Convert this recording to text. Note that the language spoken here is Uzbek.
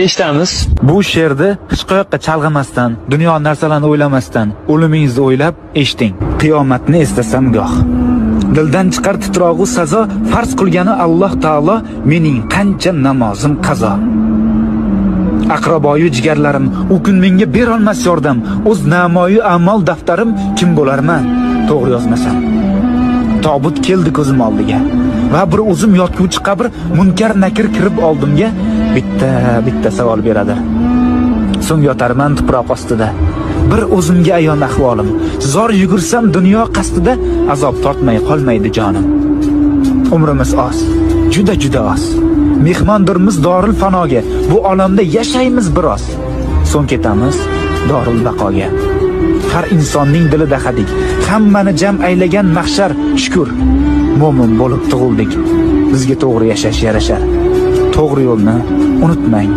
Eshitamiz. Bu she'rni hech qayoqqa chalg'imasdan, dunyo narsalarini o'ylamasdan, o'limingizni o'ylab eshiting. Qiyomatni eslasam goh. Dildan chiqar titrog'u sazo, farz qilgani Alloh taolo, mening qancha namozim qazo. Aqraboyu jigarlarim, u kun menga berolmas yordam, o'z namoyi amal daftarim kim bo'larman, to'g'ri yozmasam. Tobut keldi ko'zim oldiga va bir o'zim yotguvchi qabr munkar nakir kirib oldimga bitta savol beradi. So'ng yotarman tuproq ostida. Bir o'zimga ayon ahvolim. Zor yugursam dunyo qasdida azob tortmay qolmaydi jonim. Umrimiz oz, juda oz. Mehmondirmiz dorul fanoga. Bu olamda yashaymiz biroz. So'ng ketamiz dorul baqoga. Har insonning dilida hadik, hammani jam aylagan mahshar shukr. Mo'min bo'lib tug'ildik. Bizga to'g'ri yashash yarashar. To'g'ri yo'lni unutmang.